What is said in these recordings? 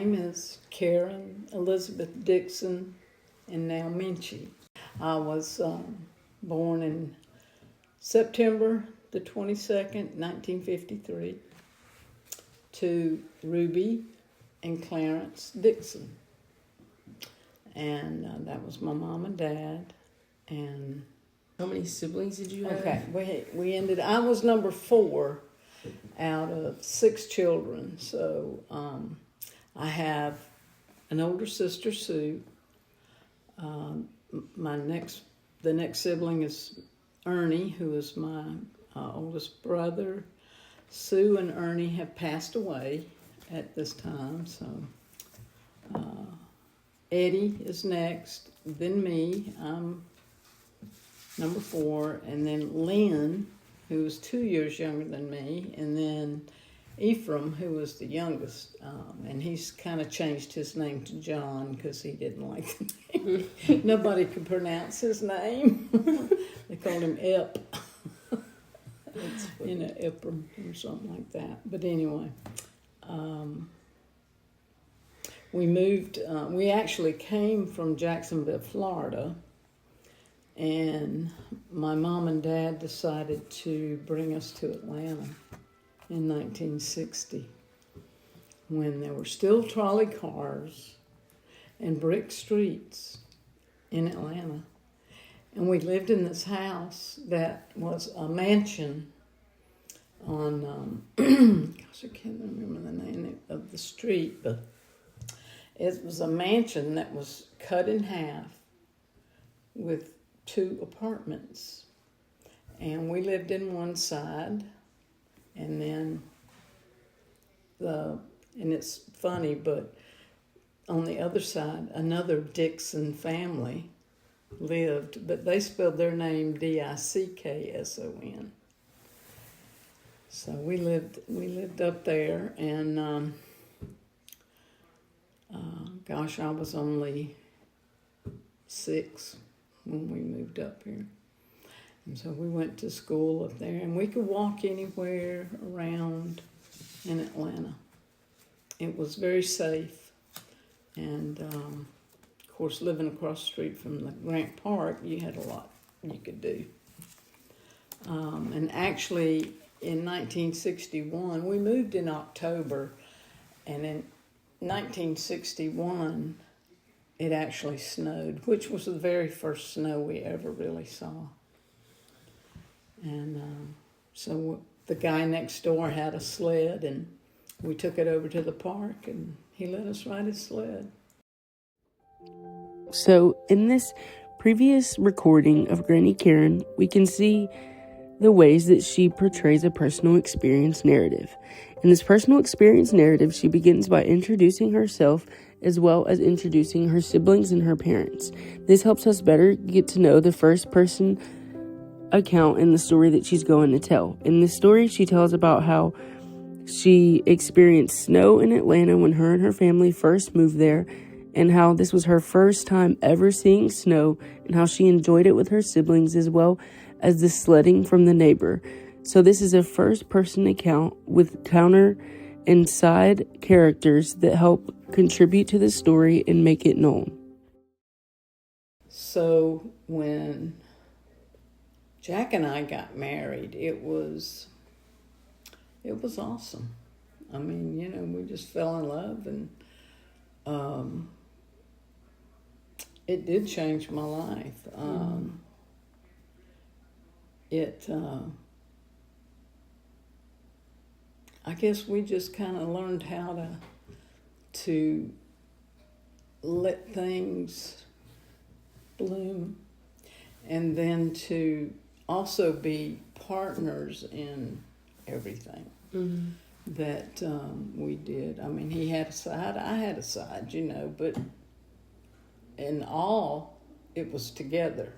name is Karen Elizabeth Dixon, and now Minchey. I was born in September the 22nd, 1953, to Ruby and Clarence Dixon. And that was my mom and dad. And how many siblings did you have? Okay, I was number 4 out of 6 children. So I have an older sister, Sue. The next sibling is Ernie, who is my oldest brother. Sue and Ernie have passed away at this time. So Eddie is next, then me. I'm number 4, and then Lynn, who is 2 years younger than me, and then Ephraim, who was the youngest, and he's kind of changed his name to John because he didn't like the name. Nobody could pronounce his name. They called him Ep. Ephraim or something like that. But anyway, we moved. We actually came from Jacksonville, Florida, and my mom and dad decided to bring us to Atlanta in 1960, when there were still trolley cars and brick streets in Atlanta. And we lived in this house that was a mansion on, gosh, I can't remember the name of the street, but it was a mansion that was cut in half with 2 apartments. And we lived in one side, and then and it's funny, but on the other side, another Dixon family lived, but they spelled their name Dickson. So we lived up there, and gosh, I was only 6 when we moved up here. And so we went to school up there, and we could walk anywhere around in Atlanta. It was very safe. And, of course, living across the street from the Grant Park, you had a lot you could do. And actually, in 1961, we moved in October, and in 1961, it actually snowed, which was the very first snow we ever really saw. And so the guy next door had a sled, and we took it over to the park, and he let us ride his sled. So in this previous recording of Granny Karen, we can see the ways that she portrays a personal experience narrative. In this personal experience narrative, she begins by introducing herself as well as introducing her siblings and her parents. This helps us better get to know the first person account in the story that she's going to tell. In this story, she tells about how she experienced snow in Atlanta when her and her family first moved there, and how this was her first time ever seeing snow, and how she enjoyed it with her siblings as well as the sledding from the neighbor. So this is a first-person account with counter and side characters that help contribute to the story and make it known. So when Jack and I got married, it was awesome. I mean, we just fell in love, and it did change my life. I guess we just kind of learned how to let things bloom, and then to also be partners in everything that we did. I mean, he had a side, I had a side, but in all, it was together.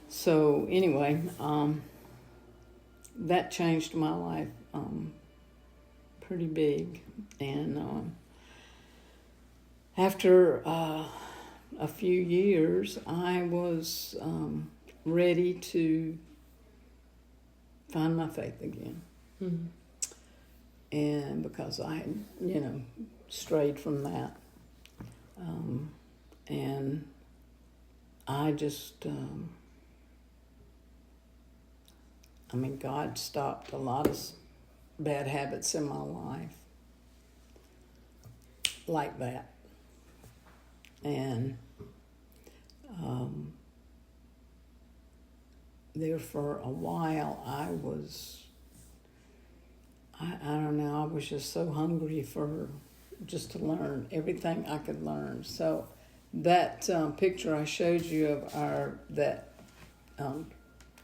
So anyway, that changed my life pretty big. And after a few years, I was ready to find my faith again. And because I had, strayed from that. And I just, God stopped a lot of bad habits in my life like that. And there for a while I don't know, I was just so hungry for just to learn everything I could learn. So that picture I showed you of that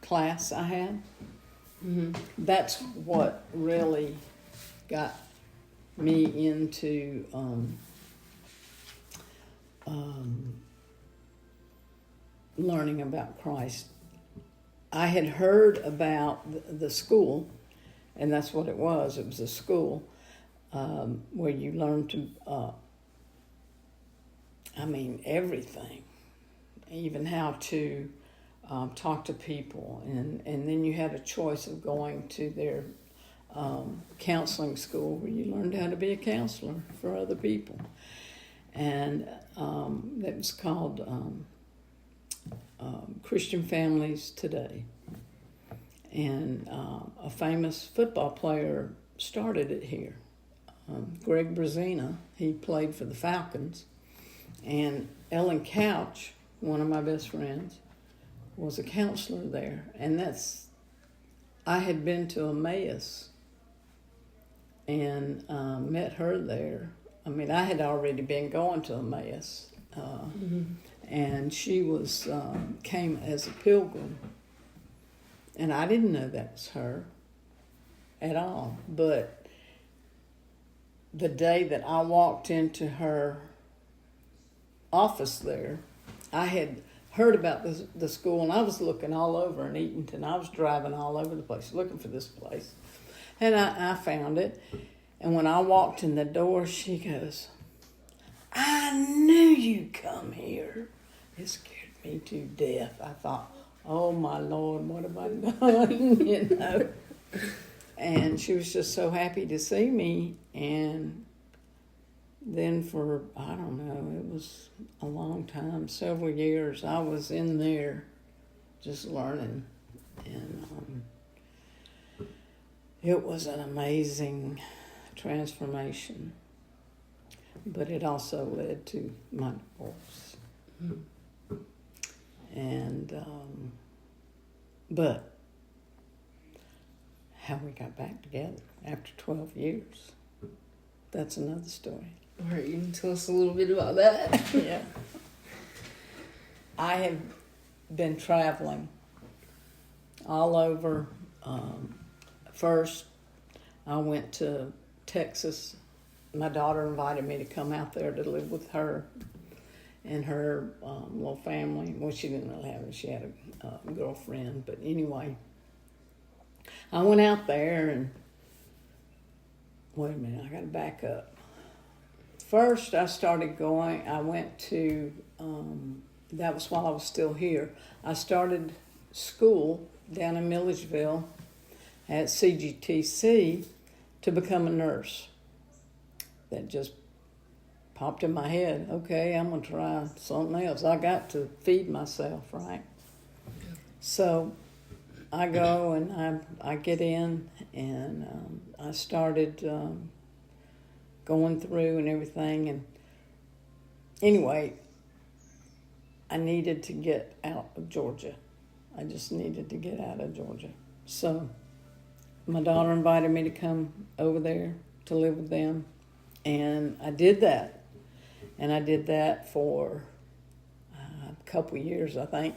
class I had, that's what really got me into learning about Christ. I had heard about the school, and that's what it was. It was a school where you learn to, everything, even how to talk to people. And then you had a choice of going to their counseling school where you learned how to be a counselor for other people. And that was called Christian Families Today. And a famous football player started it here. Greg Brazina, he played for the Falcons. And Ellen Couch, one of my best friends, was a counselor there. And I had been to Emmaus and met her there. I had already been going to Emmaus. And she came as a pilgrim. And I didn't know that was her at all. But the day that I walked into her office there, I had heard about the school, and I was looking all over in Eatonton. I was driving all over the place looking for this place. And I found it. And when I walked in the door, she goes, "I knew you'd come here." It scared me to death. I thought, oh my Lord, what have I done? And she was just so happy to see me. And then for, I don't know, it was a long time, several years, I was in there just learning. And it was an amazing transformation. But it also led to my divorce. And, but how we got back together after 12 years, that's another story. All right, you can tell us a little bit about that. Yeah. I have been traveling all over. First, I went to Texas. My daughter invited me to come out there to live with her and her little family. Well, she didn't really have it. She had a girlfriend. But anyway, I went out there and, wait a minute, I got to back up. First, I went to, that was while I was still here. I started school down in Milledgeville at CGTC to become a nurse. That just popped in my head. Okay, I'm going to try something else. I got to feed myself, right? So I go and I get in and I started going through and everything. And anyway, I needed to get out of Georgia. I just needed to get out of Georgia. So my daughter invited me to come over there to live with them. And I did that. And I did that for a couple of years, I think.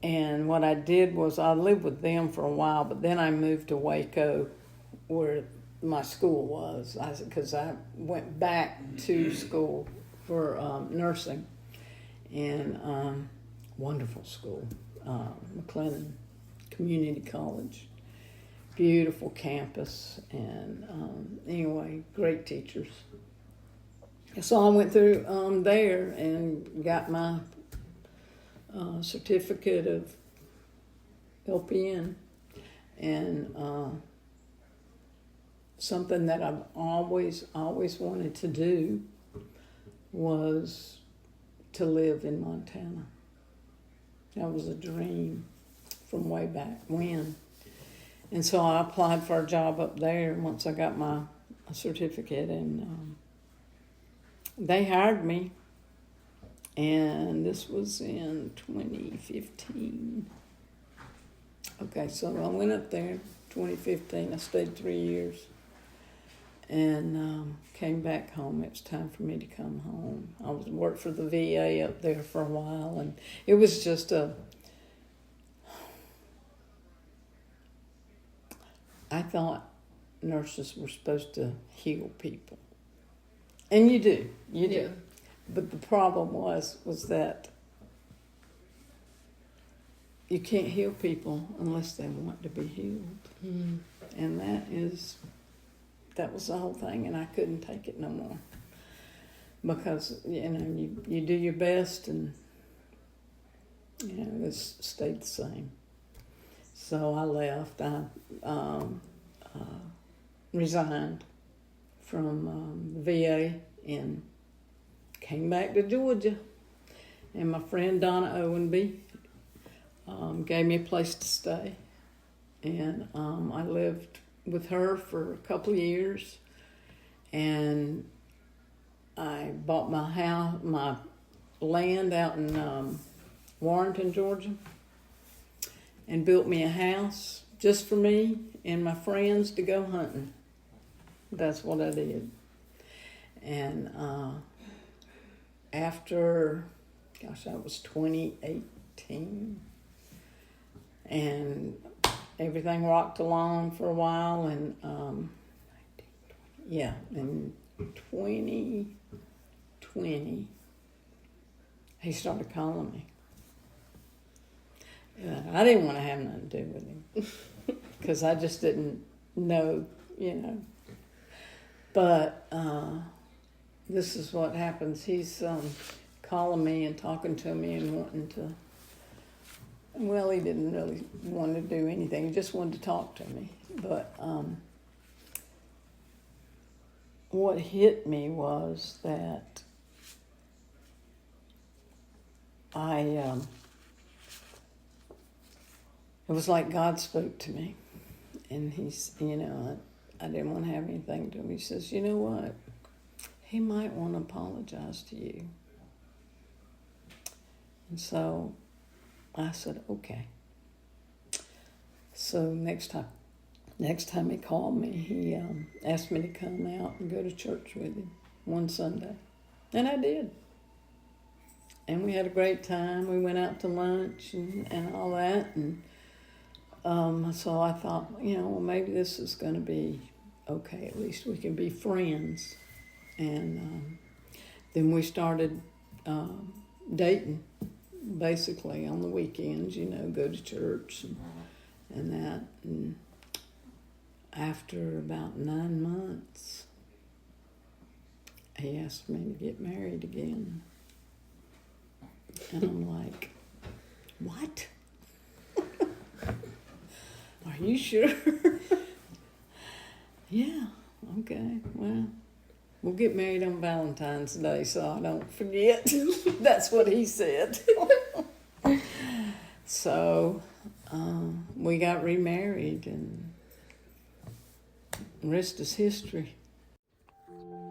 And what I did was I lived with them for a while, but then I moved to Waco where my school was, because I went back to school for nursing. And wonderful school, McLennan Community College. Beautiful campus, and anyway, great teachers. So I went through there and got my certificate of LPN, and something that I've always wanted to do was to live in Montana. That was a dream from way back when. And so I applied for a job up there once I got my certificate, and they hired me. And this was in 2015. Okay, so I went up there in 2015. I stayed 3 years and came back home. It was time for me to come home. I worked for the VA up there for a while, and it was just I thought nurses were supposed to heal people. And you do. Yeah. But the problem was that you can't heal people unless they want to be healed. Mm. And that was the whole thing, and I couldn't take it no more. Because, you do your best, and, it stayed the same. So I left. I resigned from the VA and came back to Georgia. And my friend Donna Owenby gave me a place to stay. And I lived with her for a couple of years. And I bought my land out in Warrenton, Georgia, and built me a house just for me and my friends to go hunting. That's what I did. And after, that was 2018, and everything rocked along for a while, and in 2020, he started calling me. I didn't want to have nothing to do with him because I just didn't know, But this is what happens. He's calling me and talking to me and wanting to. Well, he didn't really want to do anything. He just wanted to talk to me. But what hit me was that it was like God spoke to me. And he's, I didn't want to have anything to him. He says, you know what? He might want to apologize to you. And so I said, okay. So next time he called me, he asked me to come out and go to church with him one Sunday. And I did. And we had a great time. We went out to lunch and all that. And so I thought, maybe this is going to be okay. At least we can be friends. And then we started dating, basically, on the weekends, go to church and that. And after about 9 months, he asked me to get married again. And I'm like, what? Are you sure? Yeah, okay, well, we'll get married on Valentine's Day so I don't forget. That's what he said. So we got remarried, and the rest is history.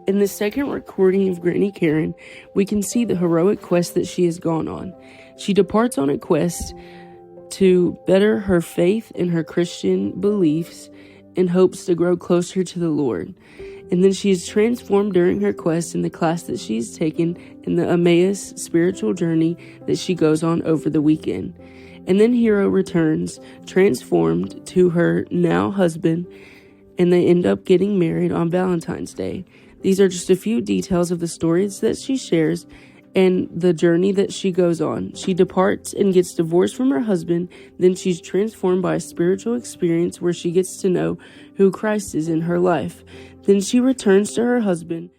In the second recording of Granny Karen, we can see the heroic quest that she has gone on. She departs on a quest to better her faith and her Christian beliefs in hopes to grow closer to the Lord. And then she is transformed during her quest in the class that she's taken in the Emmaus spiritual journey that she goes on over the weekend. And then Hero returns, transformed, to her now husband, and they end up getting married on Valentine's Day. These are just a few details of the stories that she shares and the journey that she goes on. She departs and gets divorced from her husband. Then she's transformed by a spiritual experience where she gets to know who Christ is in her life. Then she returns to her husband